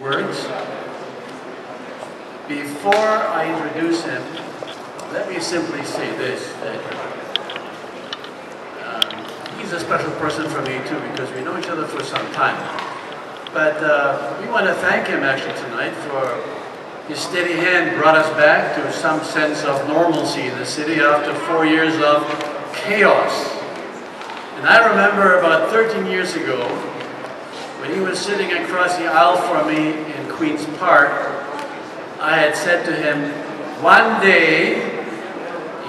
words. Before I introduce him, let me simply say this, that he's a special person for me too, because we know each other for some time. But we want to thank him actually tonight for his steady hand brought us back to some sense of normalcy in the city after 4 years of chaos. And I remember about 13 years ago, when he was sitting across the aisle from me in Queen's Park, I had said to him, one day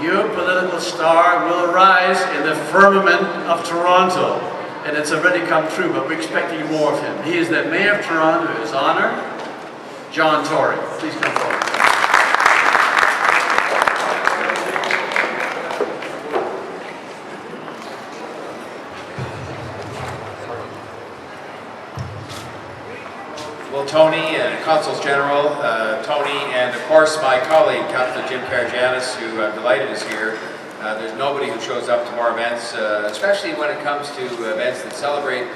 your political star will arise in the firmament of Toronto. And it's already come true, but we're expecting more of him. He is the Mayor of Toronto, His Honor, John Tory. Please come forward. Well, Tony and Consuls General, Tony, and of course my colleague, Councillor Jim Karagianis, who I'm delighted is here. There's nobody who shows up to more events, especially when it comes to events that celebrate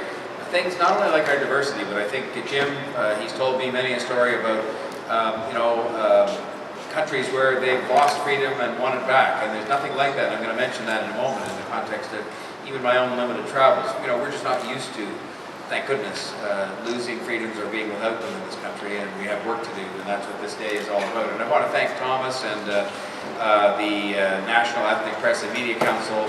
things not only like our diversity, but I think Jim, he's told me many a story about, countries where they've lost freedom and won it back, and there's nothing like that. I'm going to mention that in a moment in the context of even my own limited travels. We're just not used to, thank goodness, losing freedoms or being without them in this country, and we have work to do, and that's what this day is all about. And I want to thank Thomas and the National Ethnic Press and Media Council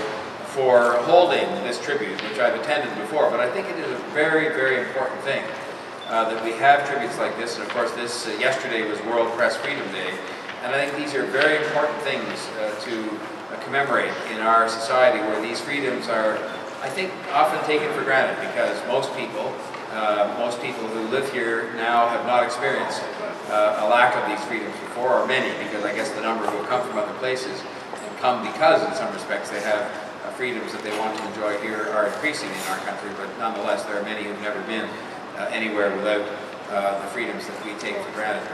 for holding this tribute, which I've attended before, but I think it is a very, very important thing that we have tributes like this. And of course, this yesterday was World Press Freedom Day, and I think these are very important things to commemorate in our society, where these freedoms are, I think, often taken for granted, because most people who live here now have not experienced a lack of these freedoms before, or many, because I guess the number who have come from other places and come because in some respects they have freedoms that they want to enjoy here are increasing in our country, but nonetheless there are many who've never been anywhere without the freedoms that we take for granted.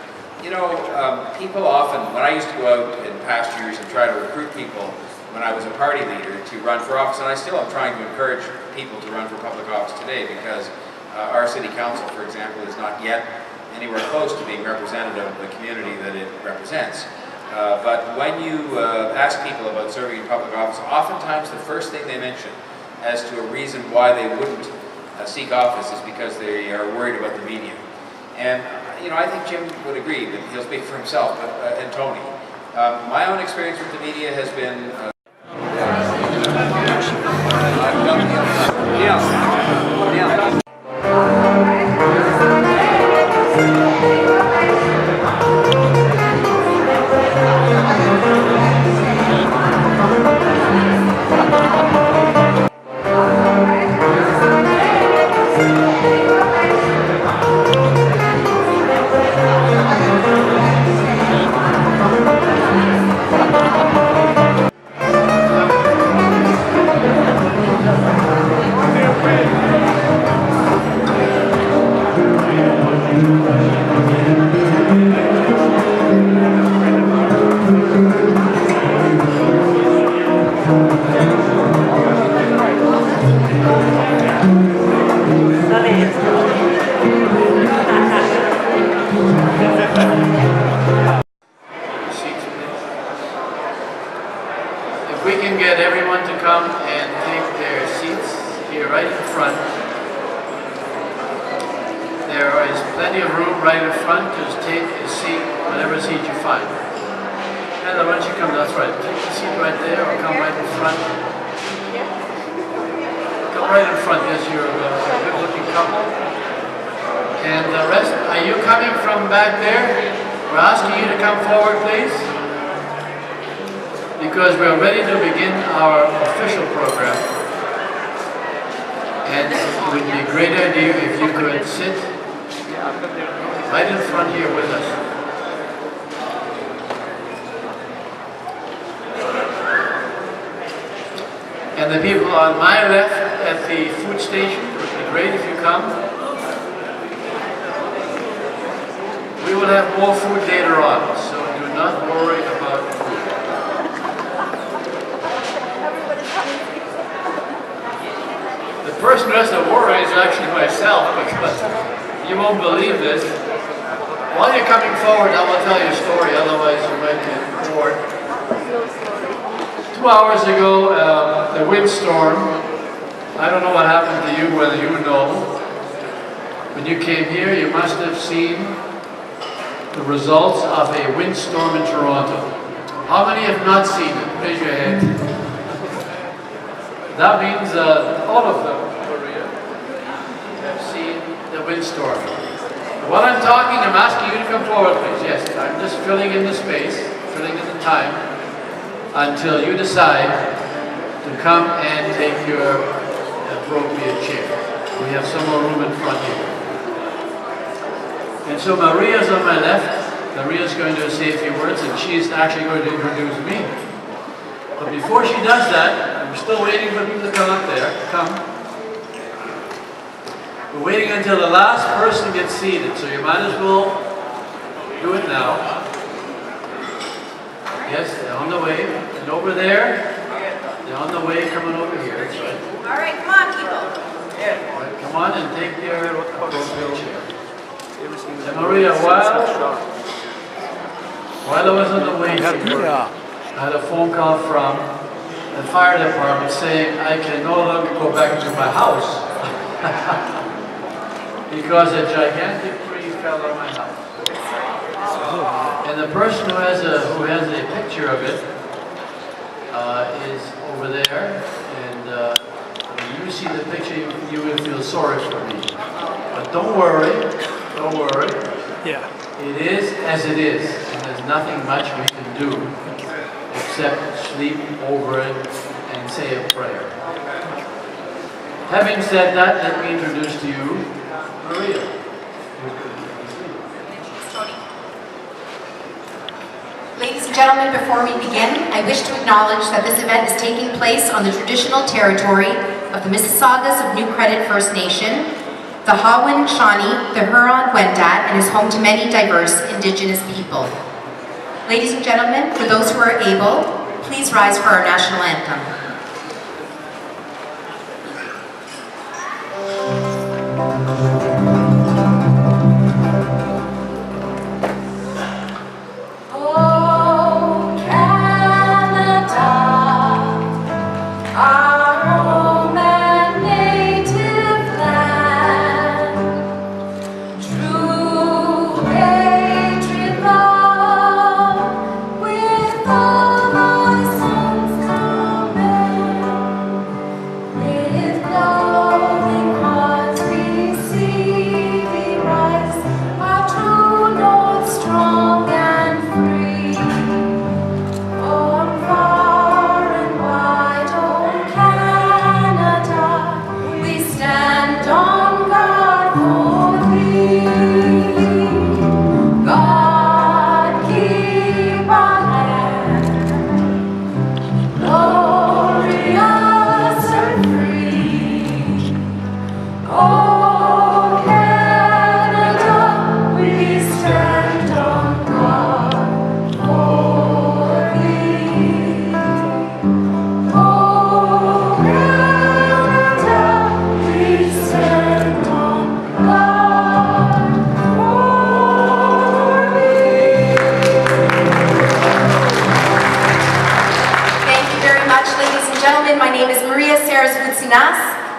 People often, when I used to go out in past years and try to recruit people when I was a party leader to run for office, and I still am trying to encourage people to run for public office today, because our city council, for example, is not yet anywhere close to being representative of the community that it represents. But when you ask people about serving in public office, oftentimes the first thing they mention as to a reason why they wouldn't seek office is because they are worried about the media. And I think Jim would agree, but he'll speak for himself, and Tony. My own experience with the media has been if we can get everyone to come and take their seats here right in front. There is plenty of room right in front to take a seat, whatever seat you find. Heather, why don't you come, that's right. Take the seat right there, or come right in front. Come right in front, yes, you're a good looking couple. And the rest, are you coming from back there? We're asking you to come forward, please, because we're ready to begin our official program. And it would be a great idea if you could sit right in front here with us. And the people on my left at the food station, it would be great if you come. We will have more food later on, so do not worry about food. The person who has to worry is actually myself, because You won't believe this. While you're coming forward, I will tell you a story, otherwise you might get bored. 2 hours ago, the windstorm, I don't know what happened to you, whether you know. When you came here, you must have seen the results of a windstorm in Toronto. How many have not seen it? Raise your hand. That means all of them, Maria, have seen the windstorm. While I'm talking, I'm asking you to come forward, please. Yes, I'm just filling in the space, filling in the time, until you decide to come and take your appropriate chair. We have some more room in front here. And so Maria's on my left. Maria's going to say a few words, and she's actually going to introduce me. But before she does that, I'm still waiting for people to come up there. Come. We're waiting until the last person gets seated, so you might as well do it now. Yes, they're on the way. And over there, they're on the way coming over here. That's right. All right, come on, people. All right, come on and take your appropriate chair. And Maria, while I was on the way here, I had a phone call from the fire department saying I can no longer go back to my house because a gigantic tree fell on my house. And the person who has a picture of it is over there, and when you see the picture, you will feel sorry for me. But don't worry. Don't worry. Yeah. It is as it is, and there's nothing much we can do except sleep over it and say a prayer. Having said that, let me introduce to you Maria. Ladies and gentlemen, before we begin, I wish to acknowledge that this event is taking place on the traditional territory of the Mississaugas of New Credit First Nation, the Haudenosaunee, the Huron-Wendat, and is home to many diverse Indigenous people. Ladies and gentlemen, for those who are able, please rise for our national anthem.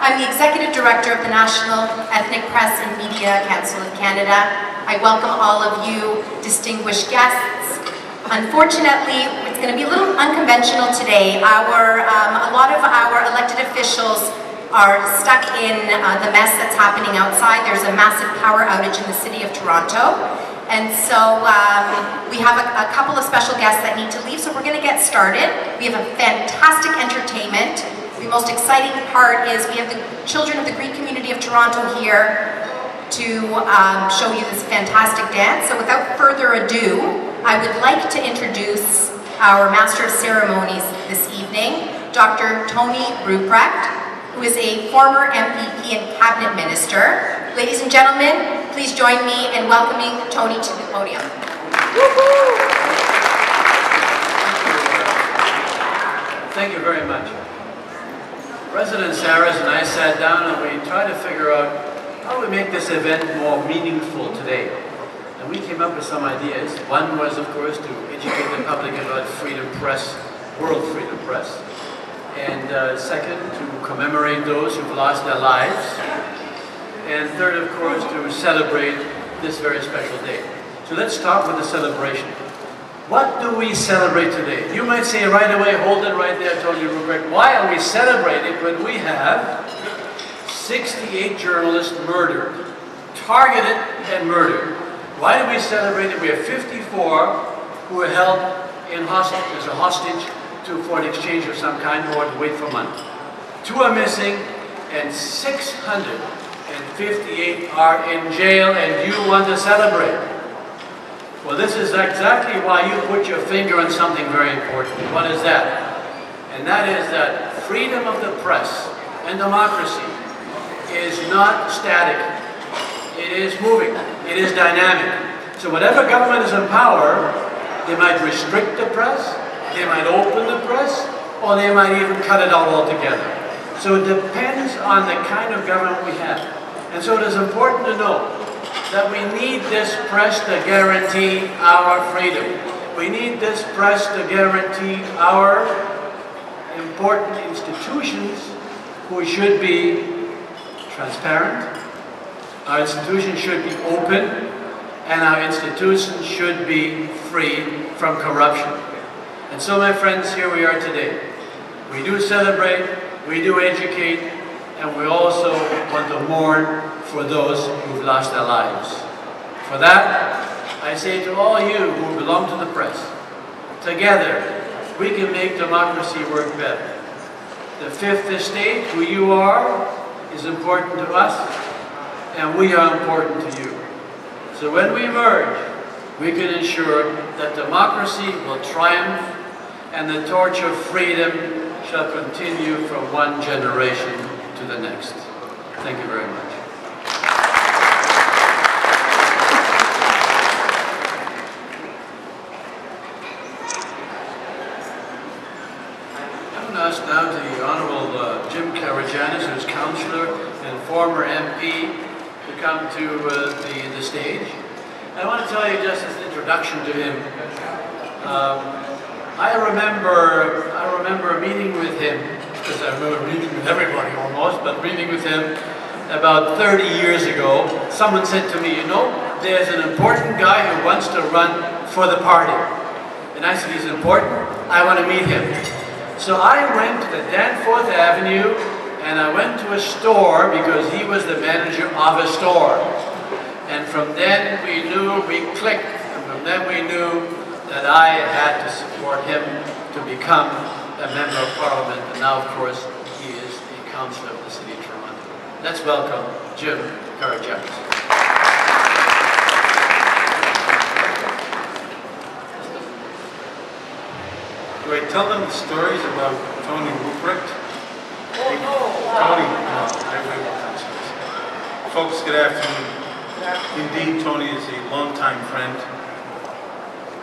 I'm the Executive Director of the National Ethnic Press and Media Council of Canada. I welcome all of you distinguished guests. Unfortunately, it's going to be a little unconventional today. A lot of our elected officials are stuck in the mess that's happening outside. There's a massive power outage in the city of Toronto. And so we have a couple of special guests that need to leave, so we're going to get started. We have a fantastic entertainment. The most exciting part is we have the children of the Greek community of Toronto here to show you this fantastic dance. So without further ado, I would like to introduce our Master of Ceremonies this evening, Dr. Tony Ruprecht, who is a former MPP and Cabinet Minister. Ladies and gentlemen, please join me in welcoming Tony to the podium. Thank you very much. President Saras and I sat down and we tried to figure out how do we make this event more meaningful today? And we came up with some ideas. One was, of course, to educate the public about freedom press, world freedom press. And second, to commemorate those who've lost their lives. And third, of course, to celebrate this very special day. So let's start with the celebration. What do we celebrate today? You might say right away, hold it right there, Tony Rupert. Why are we celebrating when we have 68 journalists murdered, targeted and murdered? Why do we celebrate it? We have 54 who were held in hostage, as a hostage for an exchange of some kind or to wait for money. 2 are missing and 658 are in jail, and you want to celebrate. Well, this is exactly why you put your finger on something very important. What is that? And that is that freedom of the press and democracy is not static. It is moving. It is dynamic. So whatever government is in power, they might restrict the press, they might open the press, or they might even cut it out altogether. So it depends on the kind of government we have. And so it is important to know that we need this press to guarantee our freedom. We need this press to guarantee our important institutions, who should be transparent, our institutions should be open, and our institutions should be free from corruption. And so, my friends, here we are today. We do celebrate, we do educate, and we also want to mourn for those who've lost their lives. For that, I say to all you who belong to the press, together we can make democracy work better. The Fifth Estate, who you are, is important to us, and we are important to you. So when we merge, we can ensure that democracy will triumph and the torch of freedom shall continue from one generation to the next. Thank you very much. I'm going to ask now the Honourable Jim Karajanis, who is Councillor and former MP, to come to the stage. I want to tell you just as an introduction to him. I remember meeting with him, because I remember meeting with everybody almost, but meeting with him about 30 years ago. Someone said to me, you know, there's an important guy who wants to run for the party. And I said, he's important? I want to meet him. So I went to the Danforth Avenue, and I went to a store because he was the manager of a store. And from then we knew, we clicked, and from then we knew that I had to support him to become a member of Parliament, and now, of course, he is a councillor of the City of Toronto. Let's welcome Jim Karajanis. Do I tell them the stories about Tony Ruprecht? Oh, no. Tony, no, I will tell stories. Folks, good afternoon. Indeed, Tony is a longtime friend.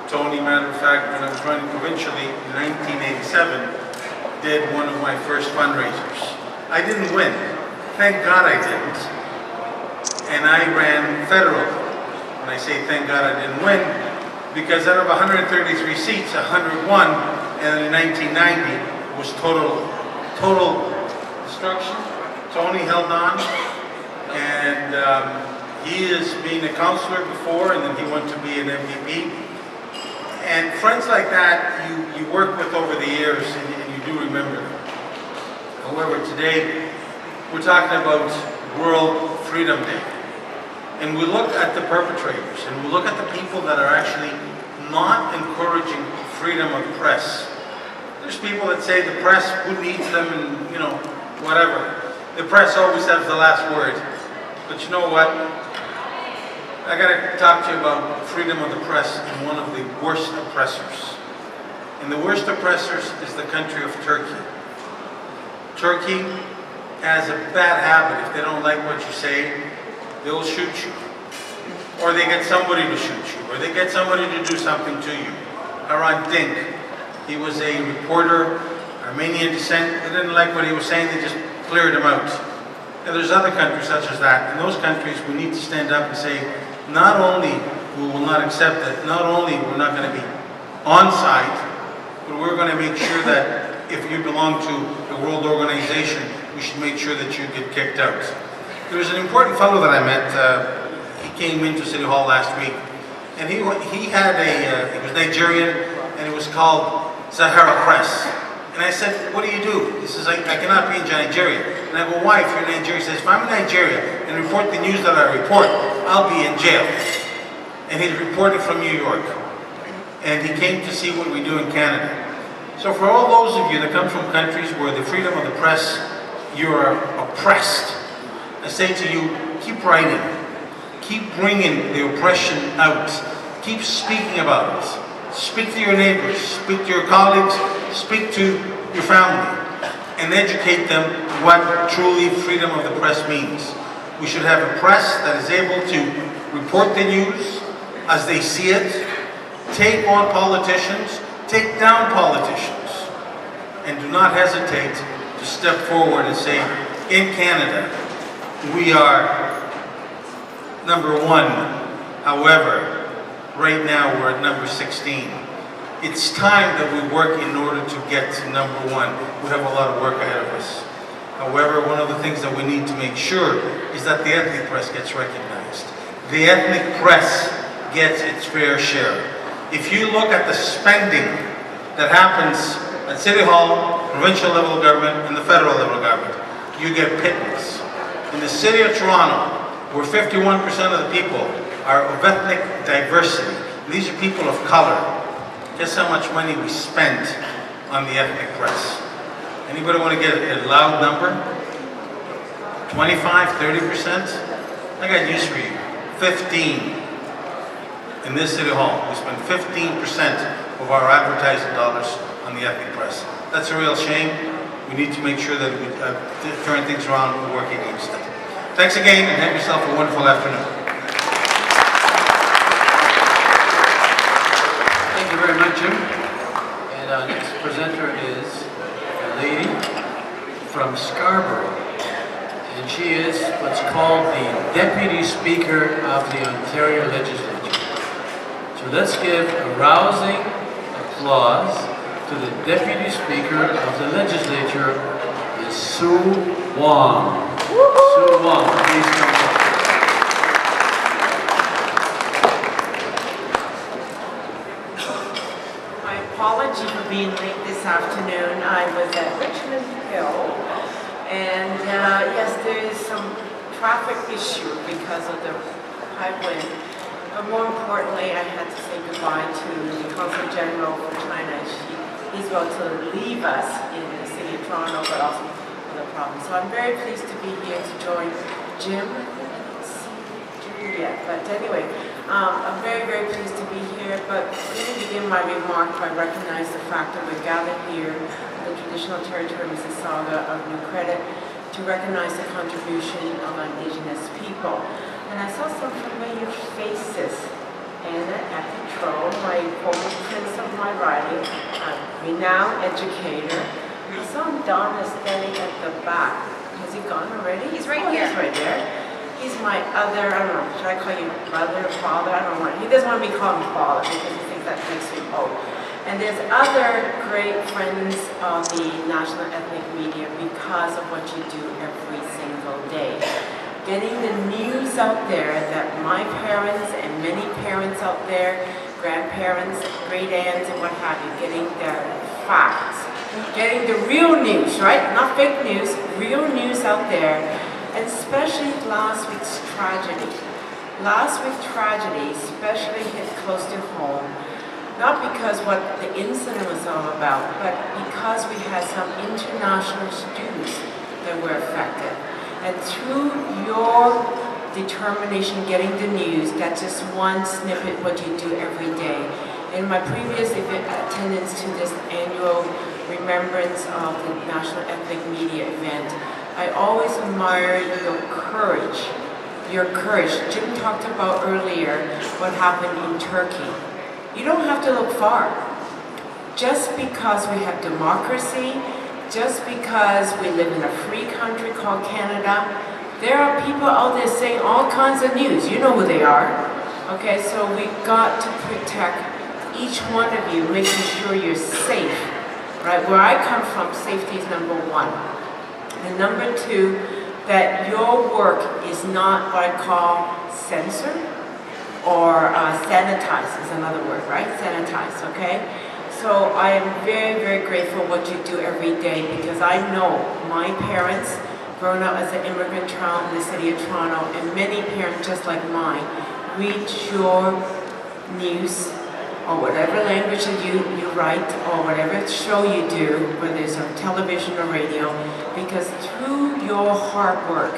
Tony, matter of fact, when I was running provincially in 1987, did one of my first fundraisers. I didn't win. Thank God I didn't. And I ran federal. When I say thank God I didn't win, because out of 133 seats, 101, and in 1990 was total destruction. Tony held on, and he has been a councillor before, and then he went to be an MVP. And friends like that, you work with over the years, and you do remember them. However, today, we're talking about World Freedom Day. And we look at the perpetrators, and we look at the people that are actually not encouraging freedom of press. There's people that say the press, who needs them, and, you know, whatever. The press always has the last word. But you know what? I got to talk to you about freedom of the press and one of the worst oppressors. And the worst oppressors is the country of Turkey. Turkey has a bad habit. If they don't like what you say, they'll shoot you. Or they get somebody to shoot you. Or they get somebody to do something to you. Hrant Dink, he was a reporter, Armenian descent. They didn't like what he was saying, they just cleared him out. And there's other countries such as that. In those countries, we need to stand up and say, not only we will not accept it, not only we're not going to be on site, but we're going to make sure that if you belong to a world organization, we should make sure that you get kicked out. There was an important fellow that I met. He came into City Hall last week, and he was Nigerian, and it was called Sahara Press. And I said, what do you do? He says, I cannot be in Nigeria. And I go, why? If you're in Nigeria, he says, if I'm in Nigeria and report the news that I report, I'll be in jail. And he's reported from New York. And he came to see what we do in Canada. So for all those of you that come from countries where the freedom of the press, you are oppressed, I say to you, keep writing. Keep bringing the oppression out. Keep speaking about it. Speak to your neighbors, speak to your colleagues, speak to your family, and educate them what truly freedom of the press means. We should have a press that is able to report the news as they see it, take on politicians, take down politicians, and do not hesitate to step forward and say, in Canada, we are #1. However, right now we're at number 16. It's time that we work in order to get to #1. We have a lot of work ahead of us. However, one of the things that we need to make sure is that the ethnic press gets recognized. The ethnic press gets its fair share. If you look at the spending that happens at City Hall, provincial level of government, and the federal level of government, you get pittance. In the city of Toronto, where 51% of the people are of ethnic diversity, these are people of color. Guess how much money we spend on the ethnic press? Anybody want to get a loud number? 25, 30%? I got news for you. 15. In this City Hall, we spend 15% of our advertising dollars on the ethnic press. That's a real shame. We need to make sure that we turn things around and work against it. Thanks again, and have yourself a wonderful afternoon. Thank you very much, Jim. And our next presenter is a lady from Scarborough. And she is what's called the Deputy Speaker of the Ontario Legislature. So let's give a rousing applause to the Deputy Speaker of the Legislature, Ms. Sue Wong. Sue Wong, please come forward. My apology for being late this afternoon. I was at Richmond Hill, and yes, there is some traffic issue because of the high wind. But more importantly, I had to say goodbye to the Consul General from China. He's about to leave us in the city of Toronto, but also other province. So I'm very pleased to be here to join Jim. I didn't see Julie yet, but anyway, I'm very, very pleased to be here. But let me begin my remark by recognizing the fact that we're gathered here in the traditional territory of Mississauga of New Credit to recognize the contribution of Indigenous people. And I saw some familiar faces. Anna at Control, my former prince of my riding, a renowned educator. I saw Donna standing at the back. Has he gone already? He's right here. He's right there. He's my other, I don't know, should I call you brother, father? I don't know. He doesn't want to be called father because he thinks that makes him old. And there's other great friends of the national ethnic media because of what you do every single day. Getting the news out there that my parents and many parents out there, grandparents, great aunts and what have you, getting the facts, getting the real news, right? Not fake news, real news out there, and especially last week's tragedy. Last week's tragedy especially hit close to home, not because what the incident was all about, but because we had some international students that were affected. And through your determination getting the news, that's just one snippet what you do every day. In my previous attendance to this annual remembrance of the National Ethnic Media event, I always admire your courage. Your courage. Jim talked about earlier what happened in Turkey. You don't have to look far. Just because we have democracy, just because we live in a free country called Canada, There are people out there saying all kinds of news. You know who they are. Okay, so we got to protect each one of you, making sure you're safe. Right? Where I come from, safety is number one. And number two, that your work is not what I call censor or sanitize is another word, right? Sanitize, okay? So I am very, very grateful what you do every day because I know my parents, growing up as an immigrant child in the city of Toronto, and many parents just like mine, read your news or whatever language that you write or whatever show you do, whether it's on television or radio, because through your hard work,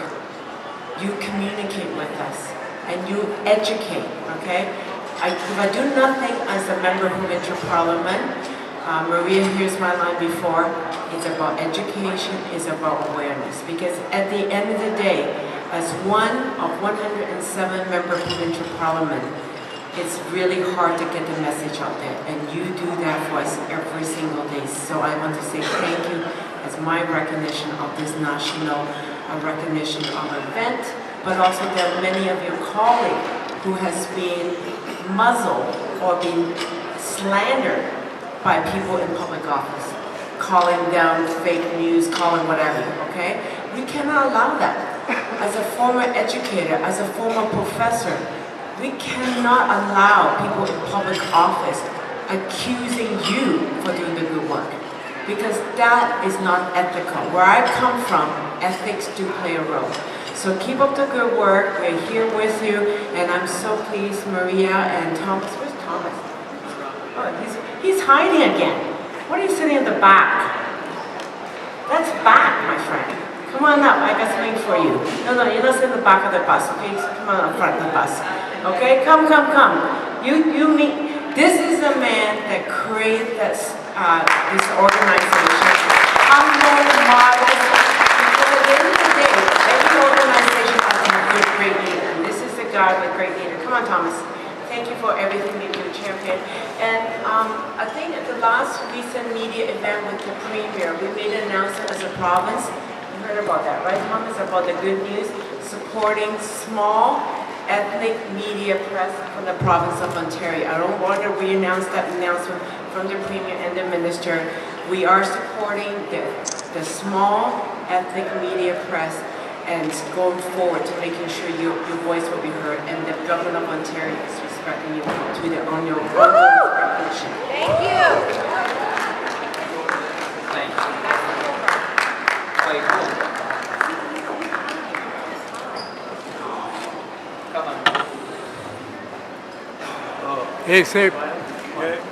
you communicate with us and you educate, okay? If I do nothing as a member of provincial parliament, Maria hears my line before, it's about education, it's about awareness, because at the end of the day, as one of 107 member of provincial parliament, it's really hard to get the message out there, and you do that for us every single day. So I want to say thank you as my recognition of this national recognition of event, but also there are many of your colleagues who has been muzzled or been slandered by people in public office, calling down fake news, calling whatever, okay? We cannot allow that. As a former educator, as a former professor, we cannot allow people in public office accusing you for doing the good work, because that is not ethical. Where I come from, ethics do play a role. So keep up the good work. We're here with you, and I'm so pleased, Maria and Thomas. Where's Thomas? Oh, he's hiding again. What are you sitting in the back? That's back, my friend. Come on up, I got something for you. No, you're not sitting in the back of the bus, okay? Come on up front of the bus. Okay, come. You meet, this is the man that created this organization. Humble, modest, because at the end of the day, every organization has a great leader, and this is the guy with great leader. Come on, Thomas. Thank you for everything you do, champion. And I think at the last recent media event with the Premier, we made an announcement as a province. You heard about that, right, Thomas? About the good news, supporting small ethnic media press from the province of Ontario. I don't want to re-announce that announcement from the Premier and the Minister. We are supporting the small ethnic media press and going forward to making sure your voice will be heard, and the Government of Ontario is respecting you on your recognition. Thank you. Thank you. Come on. Hey, say,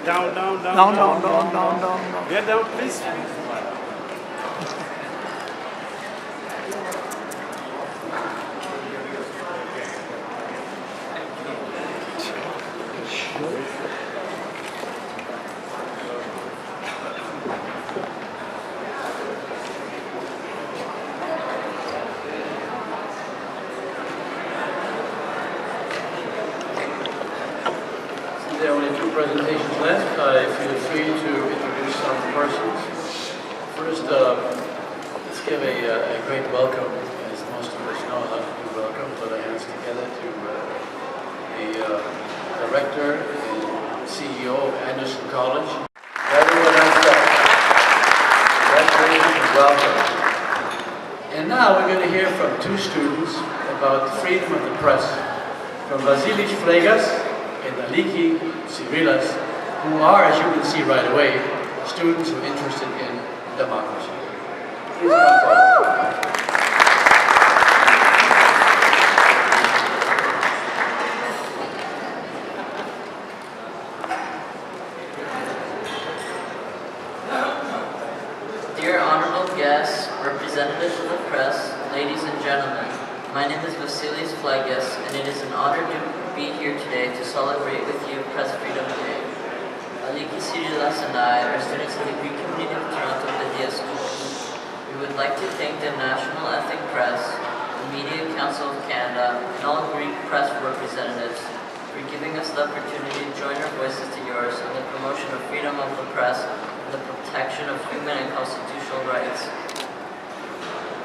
Down. down. Get down, please. There are only two presentations left. Feel free to introduce some persons. First, let's give a great welcome, as most of us know how to do welcome, put our hands together to the Director and CEO of Anderson College. Everyone else, congratulations and welcome. And now we're going to hear from two students about freedom of the press, from Vasilis Fregas and Aliki Sirilas, who are, as you can see right away, students who are interested in democracy. Please come forward. Dear honorable guests, representatives of the press, ladies and gentlemen, my name is Vasilis Flegas, and it is an honor to be here today to celebrate with you Press Freedom Day. Aliki Sirilas and I are students in the Greek community of Toronto Media School. We would like to thank the National Ethnic Press, the Media Council of Canada, and all Greek press representatives for giving us the opportunity to join our voices to yours on the promotion of freedom of the press and the protection of human and constitutional rights.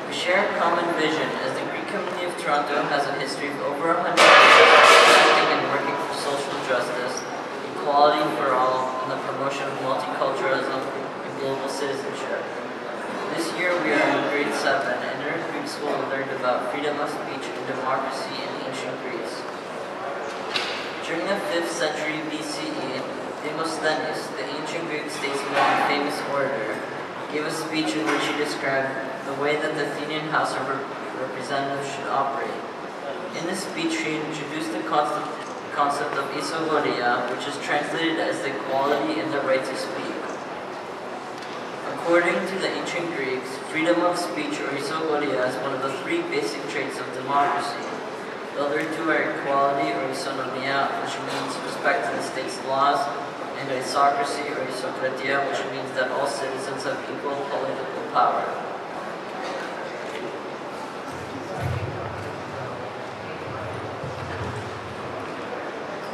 We share a common vision as the Greek community of Toronto has a history of over 100 years of protecting and working for social justice, equality for all, and the promotion of multiculturalism and global citizenship. This year we are in grade 7 and in our Greek school we learned about freedom of speech and democracy in ancient Greece. During the 5th century BCE, Demosthenes, the ancient Greek statesman and famous orator, gave a speech in which he described the way that the Athenian House of Representatives should operate. In this speech, he introduced the concept of isogonia, which is translated as the equality and the right to speak. According to the ancient Greeks, freedom of speech or isogonia is one of the 3 basic traits of democracy. The other 2 are equality or isonomia, which means respect to the state's laws, and isocracy or isokratia, which means that all citizens have equal political power.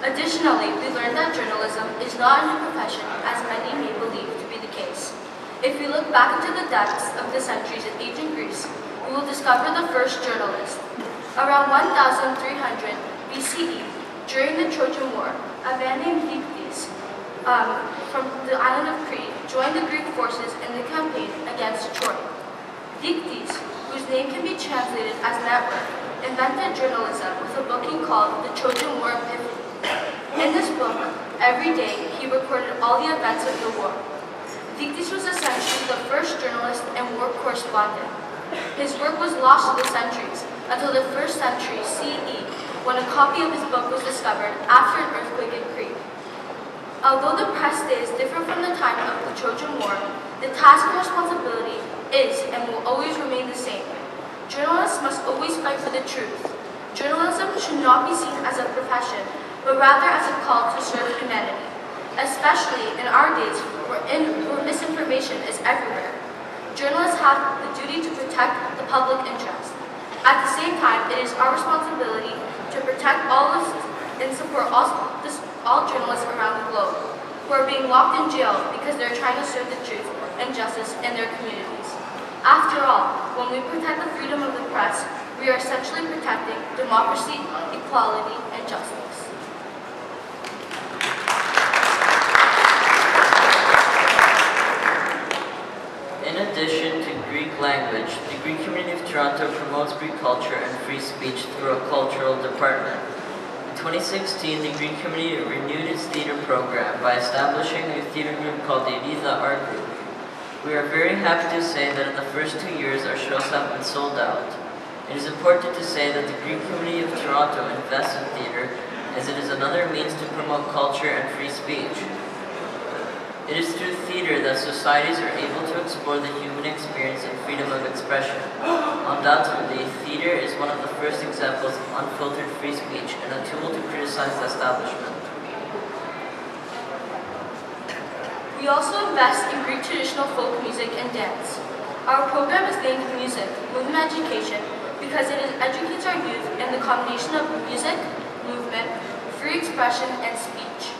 Additionally, we learned that journalism is not a new profession, as many may believe to be the case. If we look back into the depths of the centuries in ancient Greece, we will discover the first journalist. Around 1300 BCE, during the Trojan War, a man named Nepmcc from the island of Crete joined the Greek forces in the campaign against Troy. Nepmcc, whose name can be translated as network, invented journalism with a book he called the Trojan War Epiphany. In this book, every day he recorded all the events of the war. Nepmcc was essentially the first journalist and war correspondent. His work was lost to the centuries until the 1st century CE, when a copy of his book was discovered after an earthquake in Crete. Although the press day is different from the time of the Trojan War, the task and responsibility is and will always remain the same. Journalists must always fight for the truth. Journalism should not be seen as a profession, but rather as a call to serve humanity, especially in our days where misinformation is everywhere. Journalists have the duty to protect the public interest. At the same time, it is our responsibility to protect all of us and support all journalists around the globe who are being locked in jail because they're trying to serve the truth and justice in their communities. After all, when we protect the freedom of the press, we are essentially protecting democracy, equality, and justice. In addition to Greek language, the Greek community of Toronto promotes Greek culture and free speech through a cultural department. In 2016, the Greek community renewed its theater program by establishing a theater group called the Elitha Art Group. We are very happy to say that in the first 2 years our shows have been sold out. It is important to say that the Greek community of Toronto invests in theater as it is another means to promote culture and free speech. It is through theater that societies are able to explore the human experience and freedom of expression. Undoubtedly, theater is one of the first examples of unfiltered free speech and a tool to criticize the establishment. We also invest in Greek traditional folk music and dance. Our program is named Music, Movement Education because it educates our youth in the combination of music, movement, free expression, and speech.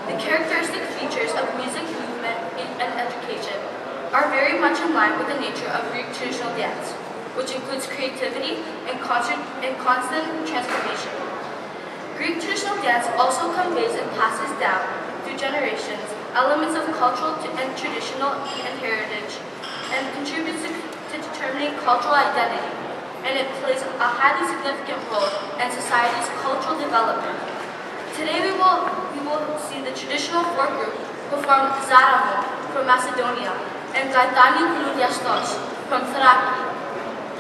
The characteristic features of music, movement, and education are very much in line with the nature of Greek traditional dance, which includes creativity and constant transformation. Greek traditional dance also conveys and passes down through generations elements of cultural and traditional heritage and contributes to determining cultural identity, and it plays a highly significant role in society's cultural development. Today we will see the traditional folk group perform Zaramo from Macedonia and Gaitani Kouloudiastos from Thrace.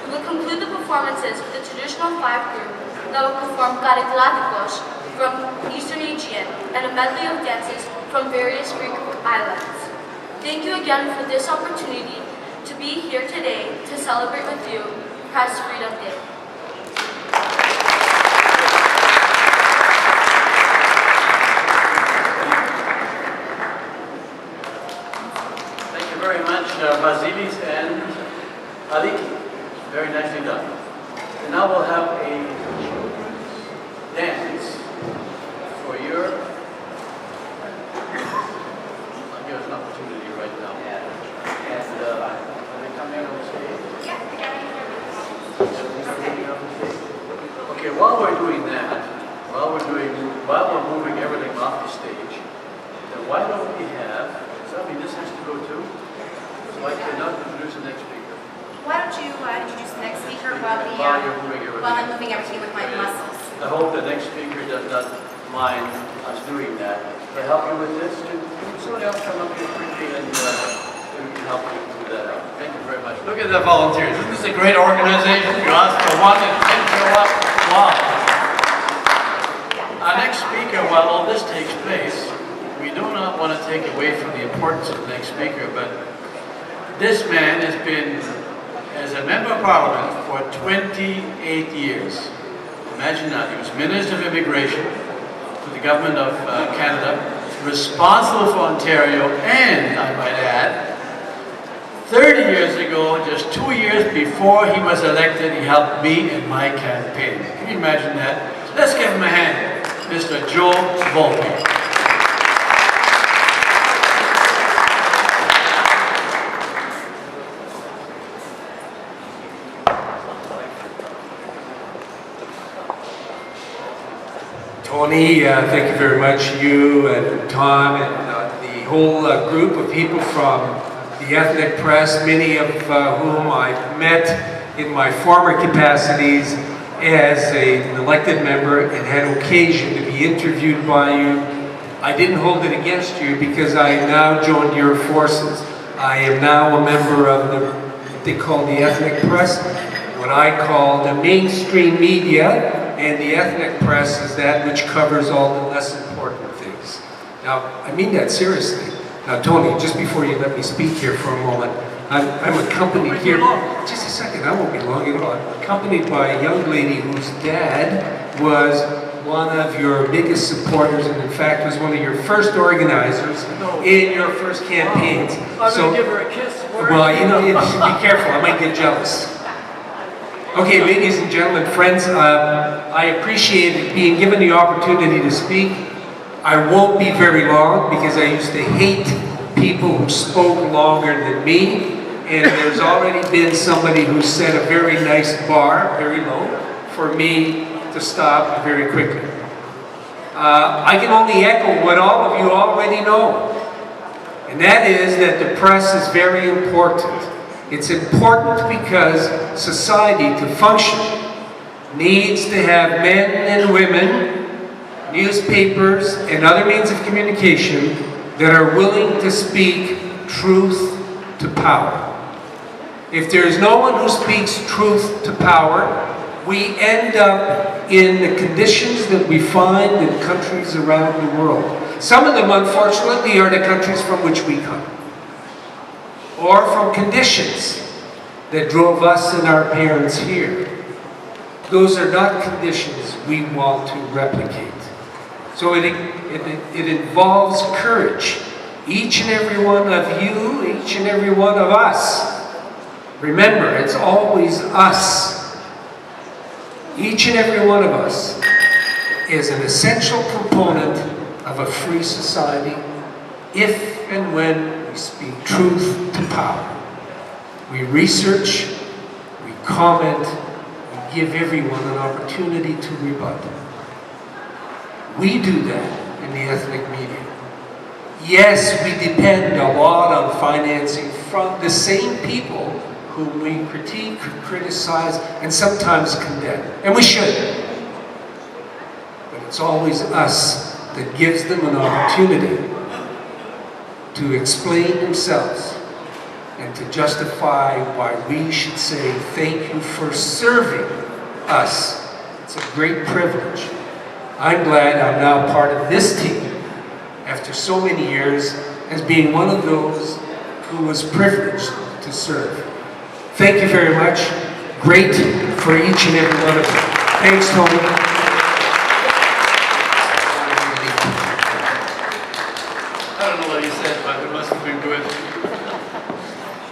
We will conclude the performances with the traditional five group that will perform Karikladikos from Eastern Aegean and a medley of dances from various Greek islands. Thank you again for this opportunity to be here today to celebrate with you Press Freedom Day. Thank you very much, Vasilis and Aliki. Very nicely done. And now we'll have a dance for your. I'll give us an opportunity right now. And when they come in on stage. Yes, they're coming on stage. while we're doing that, while we're moving everything off the stage, then why don't we have, this has to go too, so I cannot introduce the next speaker. Why don't you introduce the next speaker while You're moving everything. while I'm moving everything with my muscles. I hope the next speaker does not mind us doing that. Can I help you with this? Can somebody else come up here quickly and we can help you do that out? Thank you very much. Look at the volunteers. Isn't this a great organization? You ask for one and 10 show up. Wow. Our next speaker, while all this takes place, we do not want to take away from the importance of the next speaker, but this man has been as a member of parliament for 28 years. Imagine that. He was Minister of Immigration to the government of Canada, responsible for Ontario, and I might add, 30 years ago, just 2 years before he was elected, he helped me in my campaign. Can you imagine that? Let's give him a hand, Mr. Joe Volpe. Tony, thank you very much. You and Tom and the whole group of people from the ethnic press, many of whom I've met in my former capacities as an elected member and had occasion to be interviewed by you. I didn't hold it against you because I now joined your forces. I am now a member of what they call the ethnic press, what I call the mainstream media. And the ethnic press is that which covers all the less important things. Now, I mean that seriously. Now, Tony, just before you let me speak here for a moment, I'm accompanied here, just a second, I won't be long at all. I'm accompanied by a young lady whose dad was one of your biggest supporters and in fact was one of your first organizers in your first campaigns. I'm going to give her a kiss. Well, you know, you should be careful, I might get jealous. Okay, ladies and gentlemen, friends, I appreciate being given the opportunity to speak. I won't be very long because I used to hate people who spoke longer than me, and there's already been somebody who set a very nice bar, very low, for me to stop very quickly. I can only echo what all of you already know, and that is that the press is very important. It's important because society, to function, needs to have men and women, newspapers, and other means of communication that are willing to speak truth to power. If there is no one who speaks truth to power, we end up in the conditions that we find in countries around the world. Some of them, unfortunately, are the countries from which we come, or from conditions that drove us and our parents here. Those are not conditions we want to replicate. So it involves courage. Each and every one of you, each and every one of us. Remember, it's always us. Each and every one of us is an essential component of a free society if and when speak truth to power. We research, we comment, we give everyone an opportunity to rebut. We do that in the ethnic media. Yes, we depend a lot on financing from the same people whom we critique, criticize, and sometimes condemn. And we should. But it's always us that gives them an opportunity to explain themselves and to justify why we should say thank you for serving us. It's a great privilege. I'm glad I'm now part of this team after so many years as being one of those who was privileged to serve. Thank you very much. Great for each and every one of you. Thanks, Tony.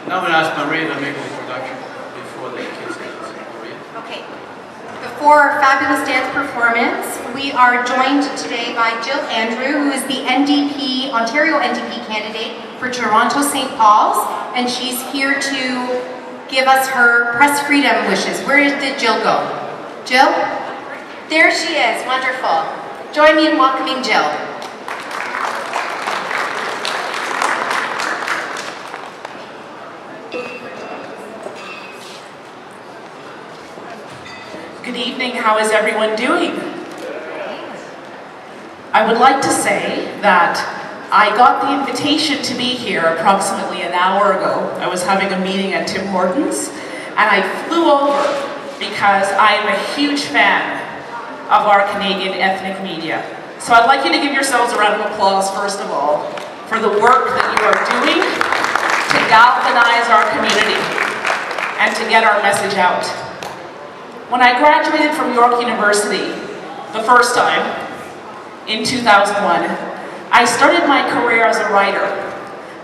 Now I'm going to ask Maria to make the introduction before the kids get to sing. Maria? Okay. Before our fabulous dance performance, we are joined today by Jill Andrew, who is the NDP, Ontario NDP candidate for Toronto St. Paul's, and she's here to give us her press freedom wishes. Where did Jill go? Jill? There she is, wonderful. Join me in welcoming Jill. Good evening, how is everyone doing? I would like to say that I got the invitation to be here approximately an hour ago. I was having a meeting at Tim Hortons, and I flew over because I am a huge fan of our Canadian ethnic media. So I'd like you to give yourselves a round of applause, first of all, for the work that you are doing to galvanize our community and to get our message out. When I graduated from York University the first time, in 2001, I started my career as a writer,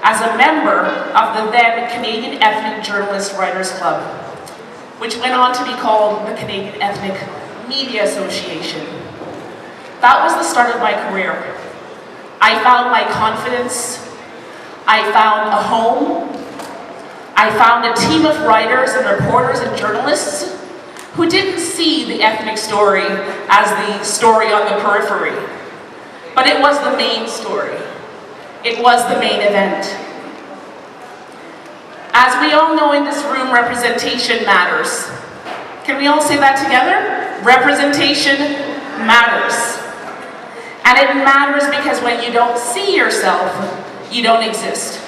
as a member of the then Canadian Ethnic Journalist Writers Club, which went on to be called the Canadian Ethnic Media Association. That was the start of my career. I found my confidence, I found a home, I found a team of writers and reporters and journalists who didn't see the ethnic story as the story on the periphery, but it was the main story. It was the main event. As we all know in this room, representation matters. Can we all say that together? Representation matters. And it matters because when you don't see yourself, you don't exist.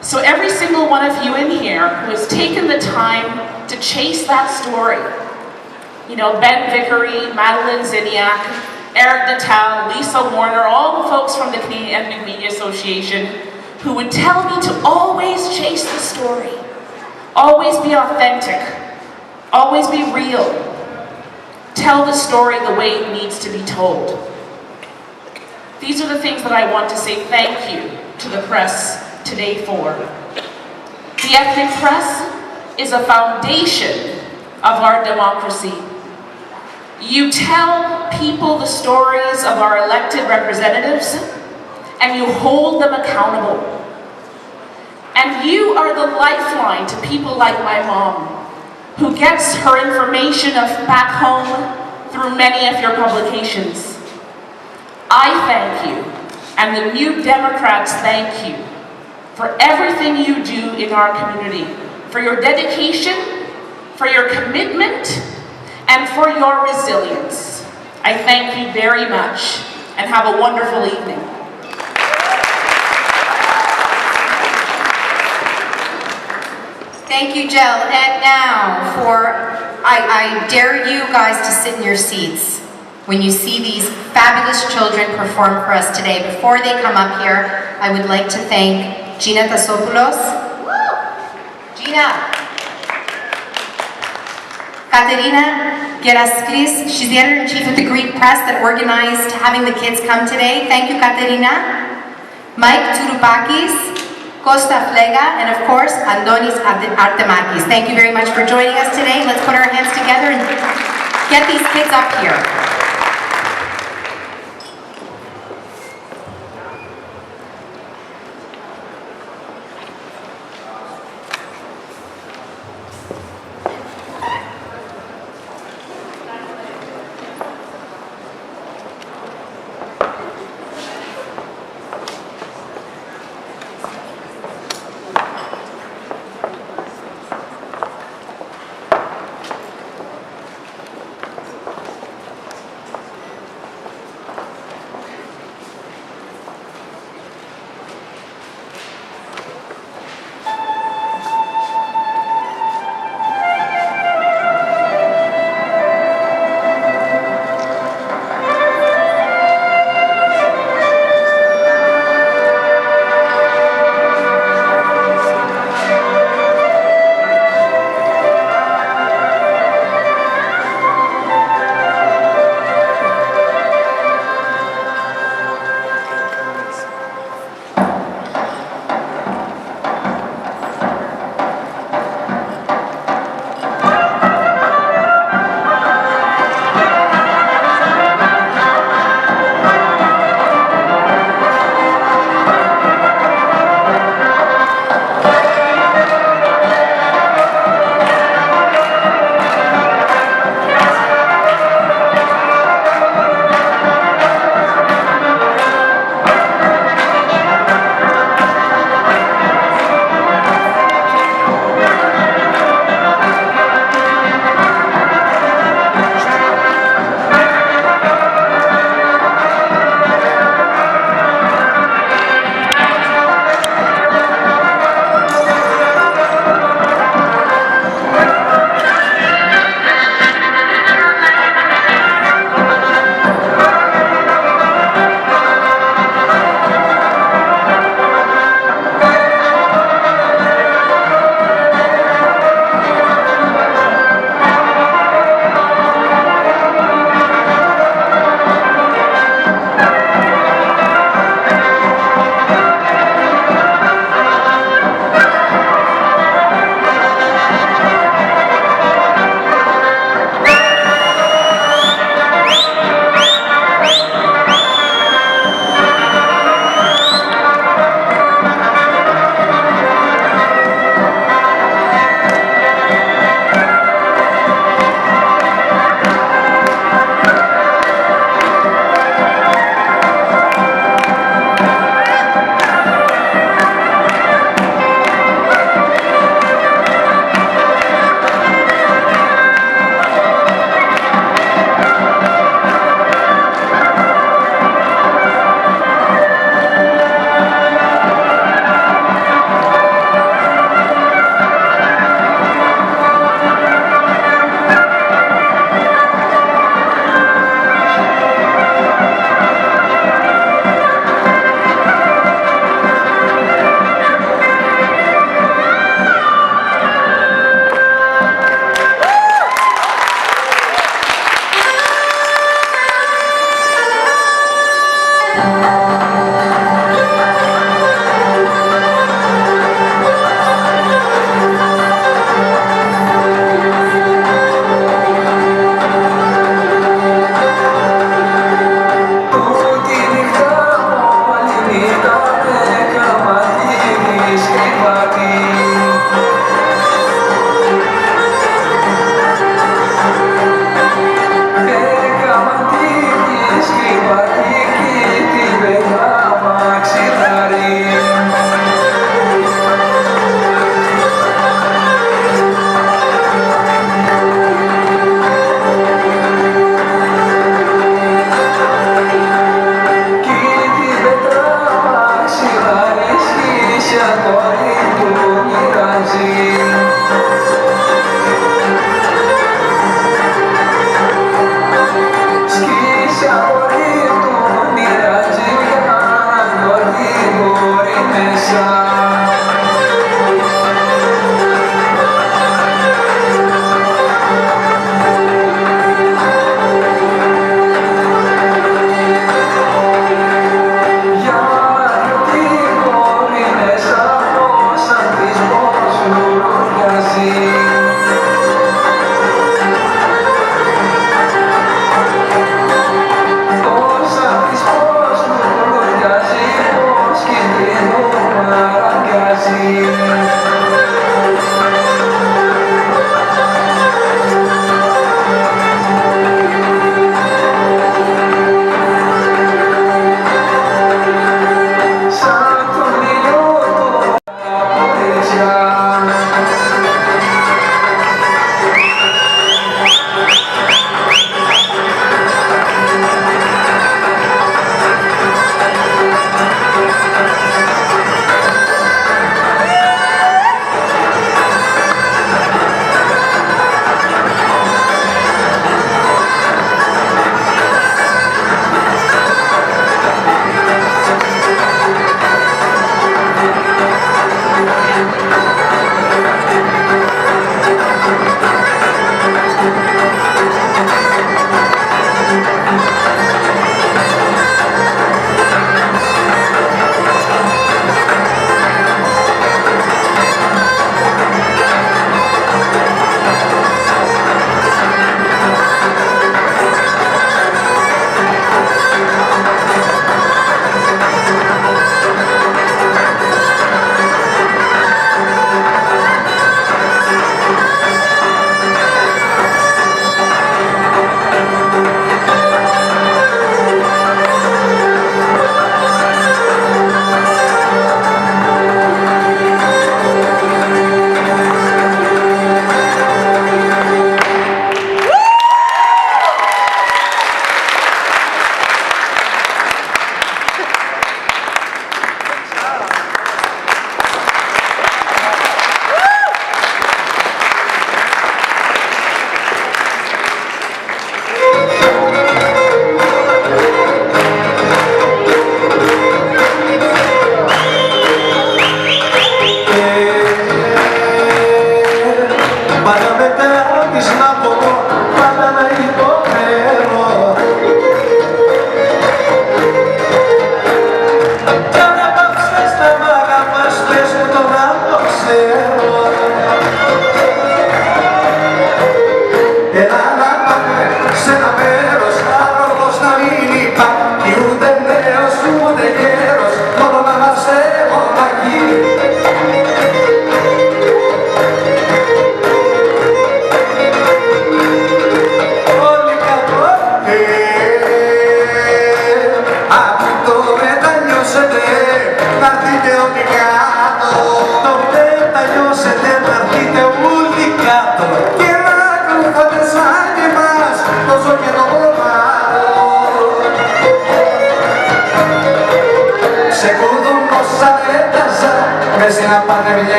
So every single one of you in here who has taken the time to chase that story, you know, Ben Vickery, Madeline Ziniak, Eric Natal, Lisa Warner, all the folks from the Canadian Ethnic Media Association who would tell me to always chase the story, always be authentic, always be real, tell the story the way it needs to be told. These are the things that I want to say thank you to the press today for. The ethnic press is a foundation of our democracy. You tell people the stories of our elected representatives, and you hold them accountable. And you are the lifeline to people like my mom, who gets her information back home through many of your publications. I thank you, and the New Democrats thank you for everything you do in our community, for your dedication, for your commitment, and for your resilience. I thank you very much, and have a wonderful evening. Thank you, Jill. And now I dare you guys to sit in your seats when you see these fabulous children perform for us today. Before they come up here, I would like to thank Gina Tasopoulos. Gina. Katerina Geraskris, she's the editor-in-chief of the Greek press that organized having the kids come today. Thank you, Katerina. Mike Touroupakis, Costa Flega, and of course, Andonis Artemakis. Thank you very much for joining us today. Let's put our hands together and get these kids up here.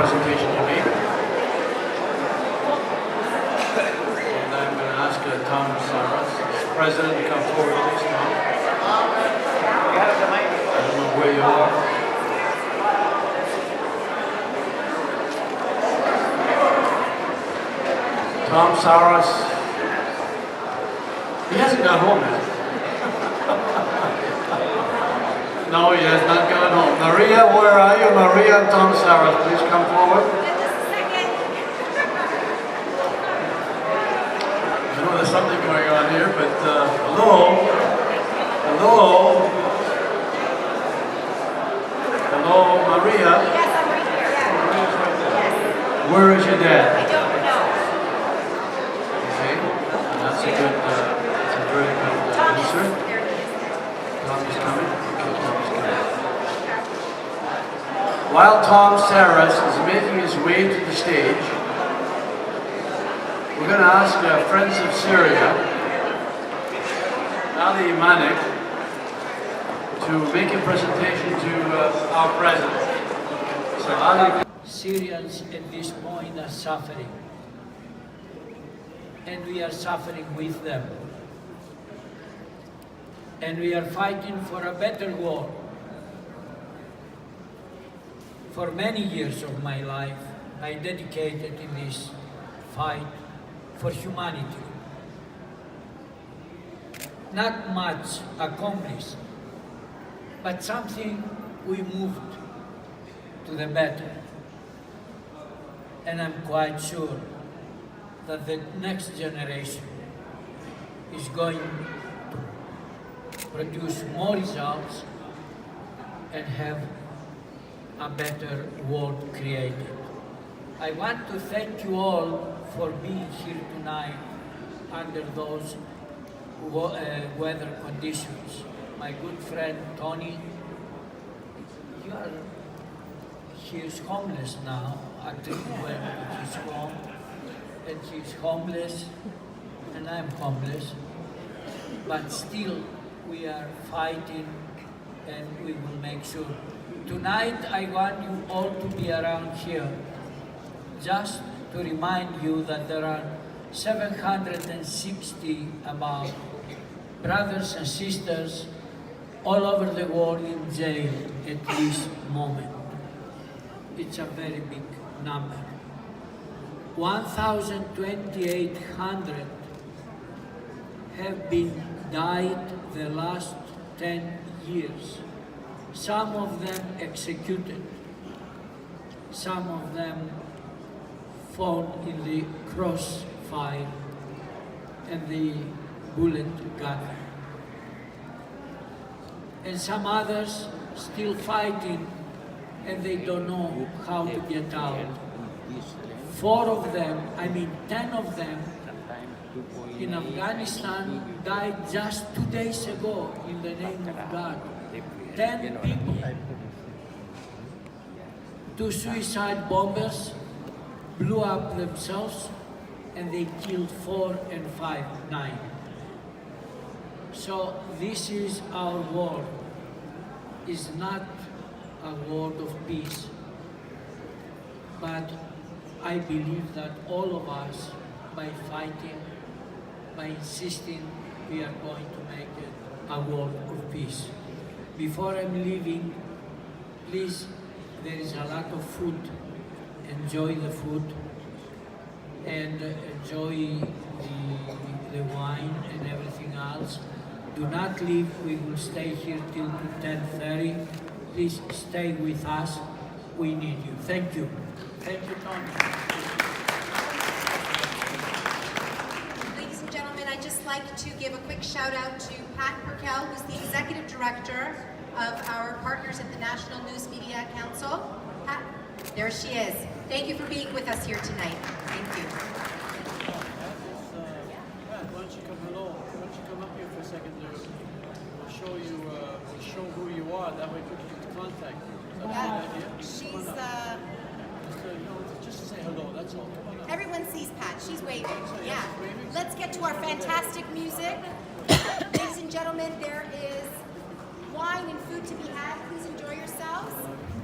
presentation to make. And I'm going to ask Tom Saras, President, to come forward, please, Tom. I don't know where you are. Tom Saras, he hasn't got home yet. No, he has not gone home. Maria, where are you? Maria and Tom Saras, please come forward. I know there's something going on here, but hello? Hello? Hello, Maria? Yes, I'm right here. Maria's right there. Yes. Where is your dad? I don't know. Okay, that's a good, that's a very good answer. There he is. Tom is coming. Okay, Tom is coming. While Tom Saras is making his way to the stage, we're going to ask Friends of Syria, Ali Manik, to make a presentation to our president. So Ali. Syrians at this point are suffering, and we are suffering with them. And we are fighting for a better world. For many years of my life, I dedicated in this fight for humanity. Not much accomplished, but something we moved to the better. And I'm quite sure that the next generation is going to produce more results and have a better world created. I want to thank you all for being here tonight under those weather conditions. My good friend Tony, he's homeless now. Actually went to his home, and he's homeless, and I'm homeless. But still, we are fighting, and we will make sure. Tonight, I want you all to be around here, just to remind you that there are 760 about brothers and sisters all over the world in jail at this moment. It's a very big number. 1,200 have been died the last 10 years. Some of them executed. Some of them fall in the crossfire and the bullet got them. And some others still fighting, and they don't know how to get out. 10 of them in Afghanistan died just 2 days ago in the name of God. 10 people. 2 suicide bombers blew up themselves and they killed 4 and 5, 9. So this is our war. It's not a war of peace. But I believe that all of us, by fighting, by insisting, we are going to make it a war of peace. Before I'm leaving, please, there is a lot of food. Enjoy the food and enjoy the wine and everything else. Do not leave. We will stay here till 10:30. Please stay with us. We need you. Thank you. Thank you, Tony. Ladies and gentlemen, I'd just like to give a quick shout out to Pat Perkel, who's the Executive Director of our partners at the National News Media Council. Pat, there she is. Thank you for being with us here tonight. Thank you. Pat, why don't you come up here for a second? We'll show you, we'll show who you are. That way people can contact you. Is that a good idea? She's, just say hello, that's all. Come on up. everyone sees Pat. She's waving. Yeah. Let's get to our fantastic music. Ladies and gentlemen, there is wine and food to be had. Please enjoy yourselves.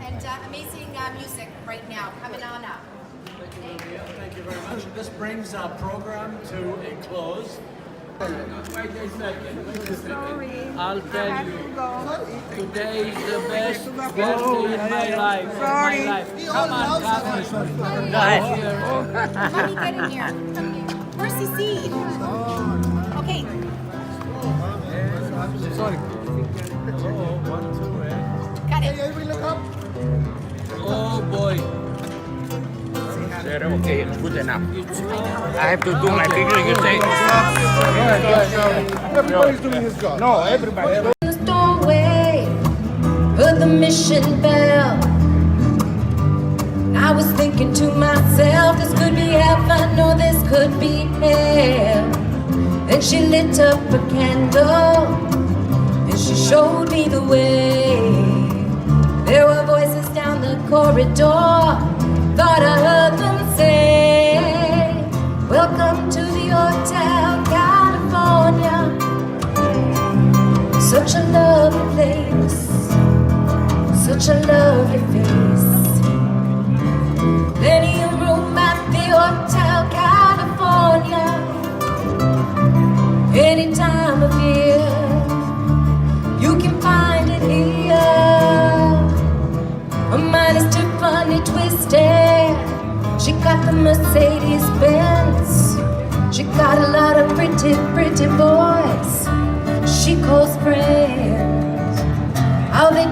And amazing music right now. Coming on up. Thank you, Olivia. Thank you very much. This brings our program to a close. Wait a second. I'll tell you, today is the best birthday in my life. Sorry. Come on, come Let me get in here. Where's the seed? Okay. Sorry. Got it. Oh boy. Okay, it's good enough. I have to do my figure, you say. Everybody's doing his job. No, everybody. The doorway, heard the mission bell. I was thinking to myself, this could be heaven or this could be hell. Then she lit up a candle and she showed me the way. There were voices down the corridor, thought I heard them say, welcome to the Hotel California. Such a lovely place, such a lovely face. Plenty of room at the Hotel California. Any time of year, you can find it here. Mine is Tiffany twisted. She got the Mercedes Benz. She got a lot of pretty, pretty boys she calls friends. How they